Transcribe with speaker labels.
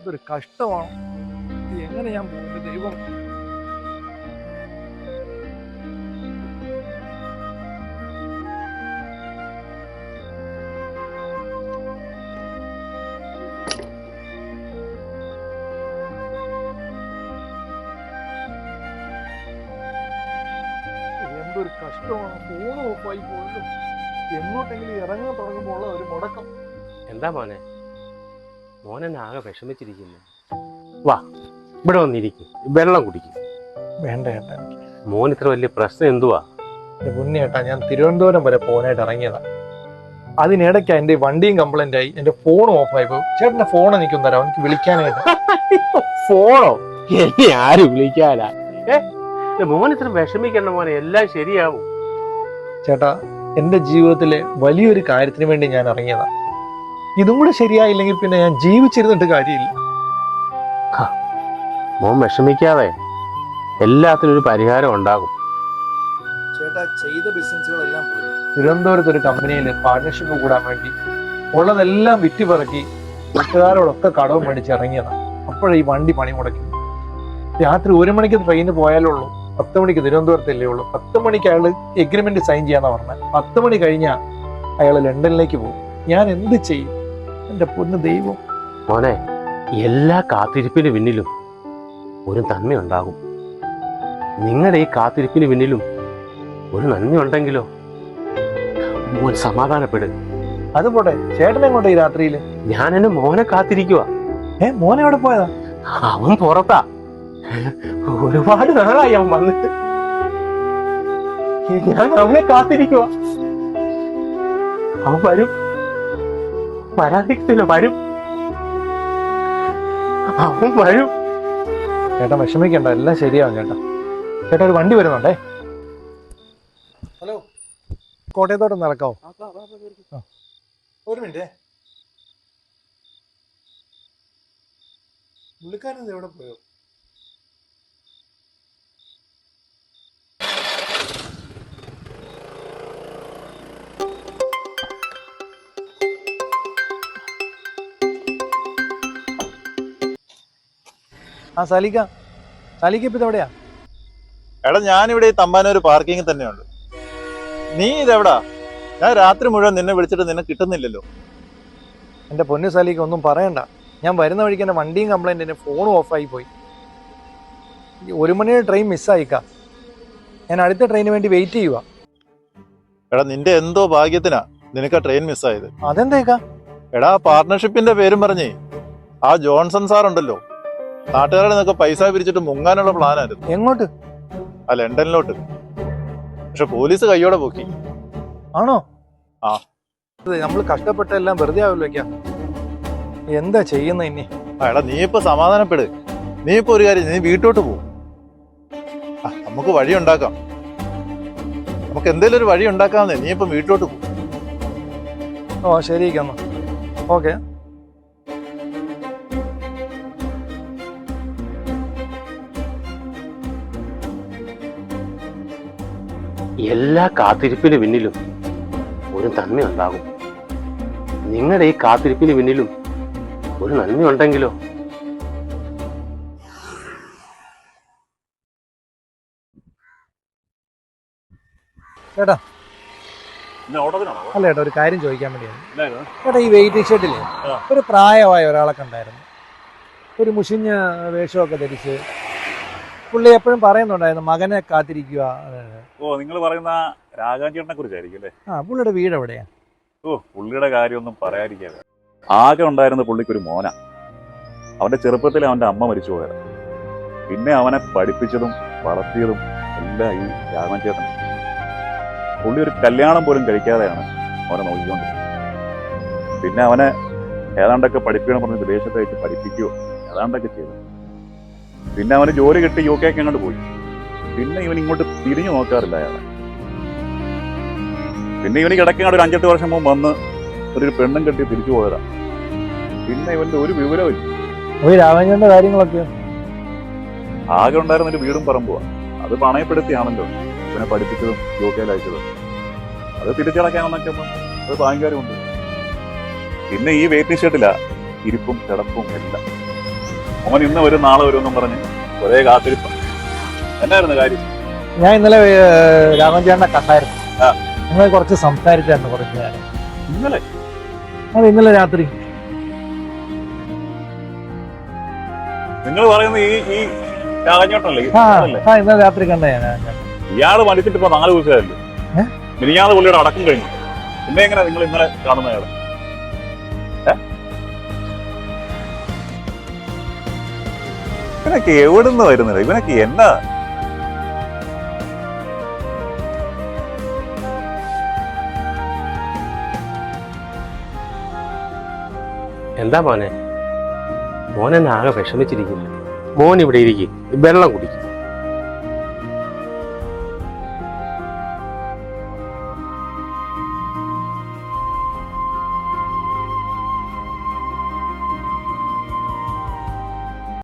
Speaker 1: ഇതൊരു കഷ്ടമാണ്. ഇത് എങ്ങനെ ഞാൻ പോകുന്നത് ദൈവം? എന്തൊരു കഷ്ടമാണ്. ഫോൺ ഓഫായി പോയല്ലോ. എങ്ങോട്ടെങ്കിലും ഇറങ്ങാൻ തുടങ്ങുമ്പോൾ ഒരു മുടക്കം.
Speaker 2: എന്താ മോനെന്നെ ആകെ വിഷമിച്ചിരിക്കുന്നു. വാ ഇവിടെ വന്നിരിക്കും, വെള്ളം കുടിക്കും.
Speaker 1: വേണ്ട ഏട്ടാ,
Speaker 2: മോൻ ഇത്ര വലിയ പ്രശ്നം എന്തുവാ?
Speaker 1: മുന്നേ ഏട്ടാ ഞാൻ തിരുവനന്തപുരം വരെ പോകാനായിട്ട് ഇറങ്ങിയതാ. അതിനിടയ്ക്ക് എന്റെ വണ്ടിയും കംപ്ലൈന്റ് ആയി, എന്റെ ഫോൺ ഓഫായി പോയി. ചേട്ടന്റെ ഫോൺ എനിക്കൊന്നും തരാം, എനിക്ക് വിളിക്കാനായിട്ട്.
Speaker 2: ഫോണോ? എന്നെ ആര് വിളിക്കാനാ? മോൻ ഇത്ര വിഷമിക്കണ്ട മോനെ, എല്ലാം ശരിയാവും.
Speaker 1: ചേട്ടാ, എന്റെ ജീവിതത്തിലെ വലിയൊരു കാര്യത്തിന് വേണ്ടി ഞാൻ ഇറങ്ങിയതാ. ഇതും കൂടെ ശരിയായില്ലെങ്കിൽ പിന്നെ ഞാൻ ജീവിച്ചിരുന്നിട്ട് കാര്യമില്ല.
Speaker 2: മോൻ വിഷമിക്കാതെ, എല്ലാത്തിനും ഒരു പരിഹാരം ഉണ്ടാകും.
Speaker 1: ചേട്ടാ, ചെയ്ത ബിസിനസ്സുകളെല്ലാം പോയി. തിരുവനന്തപുരത്ത് ഒരു കമ്പനിയിൽ പാർട്ണർഷിപ്പ് കൂടാൻ വേണ്ടി ഉള്ളതെല്ലാം വിറ്റുപിറക്കി കൂട്ടുകാരോടൊക്കെ കടവും മേടിച്ച് ഇറങ്ങിയതാ. അപ്പോഴേ ഈ വണ്ടി പണി മുടക്കി. രാത്രി 1 മണിക്ക് ട്രെയിന് പോയാലുള്ളൂ, 10 മണിക്ക് തിരുവനന്തപുരത്തല്ലേ ഉള്ളൂ. 10 മണിക്ക് അയാൾ എഗ്രിമെന്റ് സൈൻ ചെയ്യാന്നാ പറഞ്ഞത്. 10 മണി കഴിഞ്ഞാൽ അയാൾ ലണ്ടനിലേക്ക് പോകും. ഞാൻ എന്ത് ചെയ്യും? എന്റെ പൊന്ന് ദൈവം.
Speaker 2: മോനെ, എല്ലാ കാത്തിരിപ്പിന് പിന്നിലും ഒരു നന്മയുണ്ടാകും. നിങ്ങളുടെ ഈ കാത്തിരിപ്പിന് പിന്നിലും ഒരു നന്മയുണ്ടെങ്കിലോ? മോൻ സമാധാനപ്പെടും.
Speaker 1: അതുപോട്ടെ, ചേട്ടൻ എങ്ങോട്ടെ ഈ രാത്രിയില്?
Speaker 2: ഞാൻ എന്നെ മോനെ കാത്തിരിക്കുക.
Speaker 1: മോനെ എവിടെ പോയതാ?
Speaker 2: അവൻ പുറത്താ. ഒരുപാട് നാളായി അവൻ വന്നിട്ട്. ഞാൻ അവനെ കാത്തിരിക്കുക. അവൻ വരും, വരാതിരിക്കത്തില്ല, വരും. അവൻ വരും.
Speaker 1: ചേട്ടാ വിഷമിക്കണ്ട, എല്ലാം ശരിയാവും ചേട്ടാ. ചേട്ടാ, ഒരു വണ്ടി വരുന്നുണ്ടേ. ഹലോ, കോട്ടയത്തോട്ട് നടക്കാവോ? ഒരു മിനിറ്റ്. പുള്ളിക്കാരൻ എവിടെ പോയോ? സാലിക്ക ഇപ്പൊ ഇതെവിടെയാ?
Speaker 3: എടാ, ഞാനിവിടെ ഈ തമ്പാനൂർ പാർക്കിങ്ങിൽ തന്നെയുണ്ട്. നീ ഇതെവിടാ? ഞാൻ രാത്രി മുഴുവൻ നിന്നെ വിളിച്ചിട്ട് നിന്നെ കിട്ടുന്നില്ലല്ലോ.
Speaker 1: എന്റെ പൊന്നു സാലിക്ക, ഒന്നും പറയണ്ട. ഞാൻ വരുന്ന വഴിക്ക് എന്റെ വണ്ടിയും കംപ്ലൈന്റ്, എന്റെ ഫോണും ഓഫായി പോയി. 1 മണിയുടെ ട്രെയിൻ മിസ്സായിക്ക. ഞാൻ അടുത്ത ട്രെയിന് വേണ്ടി വെയിറ്റ് ചെയ്യുക.
Speaker 3: എടാ, നിന്റെ എന്തോ ഭാഗ്യത്തിനാ നിനക്ക് ആ ട്രെയിൻ മിസ്സായത്.
Speaker 1: അതെന്തേക്കാ?
Speaker 3: എടാ, പാർട്ണർഷിപ്പിന്റെ പേരും പറഞ്ഞേ ആ ജോൺസൺ സാർ ഉണ്ടല്ലോ, നാട്ടുകാരുടെ നിന്നൊക്കെ പൈസ പിരിച്ചിട്ട് മുങ്ങാനുള്ള പ്ലാനായിരുന്നു.
Speaker 1: എങ്ങോട്ട്?
Speaker 3: ആ ലണ്ടനിലോട്ട്. പക്ഷെ പോലീസ് കയ്യോടെ പോക്കി.
Speaker 1: ആണോ?
Speaker 3: ആ.
Speaker 1: നമ്മൾ കഷ്ടപ്പെട്ടെല്ലാം വെറുതെ ആവില്ലേക്കാ. എന്താ ചെയ്യുന്ന ഇനി?
Speaker 3: എടാ, നീ ഇപ്പൊ സമാധാനപ്പെട്. നീ ഇപ്പൊ ഒരു കാര്യം, നീ വീട്ടോട്ട് പോ. നമുക്ക് വഴി ഉണ്ടാക്കാം. നമുക്ക് എന്തെങ്കിലും ഒരു വഴി ഉണ്ടാക്കാമെന്നേ. നീ ഇപ്പൊ വീട്ടോട്ട് പോ.
Speaker 1: ഓ ശരി, ഓക്കെ.
Speaker 2: എല്ലാ കാത്തിരിപ്പിന് പിന്നിലും ഒരു നന്മയുണ്ടാകും. നിങ്ങളുടെ ഈ കാത്തിരിപ്പിന് പിന്നിലും ഒരു നന്മയുണ്ടെങ്കിലോ?
Speaker 1: ചേട്ടാ, അല്ല ചേട്ടാ, ഒരു കാര്യം ചോദിക്കാൻ വേണ്ടിയാണ്. ചേട്ടാ, ഈ വെയിറ്റിംഗ് ഷെഡില് ഒരു പ്രായമായ ഒരാളെ കണ്ടായിരുന്നു. ഒരു മുഷിഞ്ഞ വേഷമൊക്കെ ധരിച്ച്. പുള്ളി എപ്പോഴും പറയുന്നുണ്ടായിരുന്നു മകനെ കാത്തിരിക്കുക.
Speaker 4: ഓ, നിങ്ങൾ പറയുന്ന രാഘവൻചേട്ടനെ കുറിച്ചായിരിക്കും അല്ലേ?
Speaker 1: പുള്ളിയുടെ വീട് എവിടെയാ?
Speaker 4: ഓ, പുള്ളിയുടെ കാര്യമൊന്നും പറയാതിരിക്കാതെ. ആകെ ഉണ്ടായിരുന്ന പുള്ളിക്കൊരു മോന. അവന്റെ ചെറുപ്പത്തിൽ അവന്റെ അമ്മ മരിച്ചു പോയത്. പിന്നെ അവനെ പഠിപ്പിച്ചതും വളർത്തിയതും എല്ലാം ഈ രാഘവൻചേട്ടൻ. പുള്ളി ഒരു കല്യാണം പോലും കഴിക്കാതെയാണ് അവനെ നോക്കിക്കൊണ്ടിരുന്നത്. പിന്നെ അവനെ ഏതാണ്ടൊക്കെ പഠിപ്പിക്കണം പറഞ്ഞ് വിദേശത്തേക്ക് പഠിപ്പിക്കുകയോ ഏതാണ്ടൊക്കെ ചെയ്തു. പിന്നെ അവന് ജോലി കിട്ടി UK അങ്ങോട്ട് പോയി. പിന്നെ ഇവൻ ഇങ്ങോട്ട് തിരിഞ്ഞു നോക്കാറില്ല അയാളെ. പിന്നെ ഇവന് കിടക്കങ്ങോട്ട് ഒരു 5-8 വർഷം മുമ്പ് വന്ന് ഒരു പെണ്ണും കെട്ടി തിരിച്ചു പോയതാ. പിന്നെ ഇവന്റെ ഒരു വിവരവും ഇല്ല.
Speaker 1: രാഘവന്റെ കാര്യങ്ങളൊക്കെ
Speaker 4: ആകെ ഉണ്ടായിരുന്നൊരു വീടും പറമ്പുവാ. അത് പണയപ്പെടുത്തിയാണല്ലോ ഇവനെ പഠിപ്പിച്ചതും UK അയച്ചതും. അത് തിരിച്ചടക്കാമെന്നൊക്കെ അത് ബാങ്കുകാരുമുണ്ട്. പിന്നെ ഈ വെയിറ്റിംഗ് ഷെഡിലാ ഇരിപ്പും കിടപ്പും എല്ലാം. മോൻ ഇന്ന് വരും നാളെ വരും എന്നും പറഞ്ഞ് ഒരേ കാത്തിരിപ്പ. എന്നായിരുന്നു കാര്യം?
Speaker 1: ഞാൻ ഇന്നലെ രാമചേട്ടനെ കണ്ടായിരുന്നു.
Speaker 4: ആ.
Speaker 1: നിങ്ങൾ കുറച്ച് സംസാരിച്ചായിരുന്നു കുറച്ച് നേരം.
Speaker 4: ഇന്നലെ
Speaker 1: അത് ഇന്നലെ രാത്രി.
Speaker 4: നിങ്ങൾ പറയുന്നത് ഈ രാജഞ്ഞോട്ടല്ലേ?
Speaker 1: ഇന്നലെ രാത്രി കണ്ട ഞാൻ.
Speaker 4: ഇയാള് മരിച്ചിട്ട് ഇപ്പൊ 4 ദിവസമായല്ലോ. മിനിഞ്ഞാന്ന് പുള്ളിയുടെ അടക്കം കഴിഞ്ഞു. പിന്നെ എങ്ങനെ നിങ്ങൾ ഇന്നലെ കാണുന്ന അയാളെ? ഇവനൊക്കെ എവിടുന്ന് വരുന്നത്? ഇവനൊക്കെ എന്നാ?
Speaker 2: എന്താ മോനെ? മോനെന്നെ ആകെ വിഷമിച്ചിരിക്കില്ല. മോൻ ഇവിടെ ഇരിക്കും, വെള്ളം കുടിക്കും.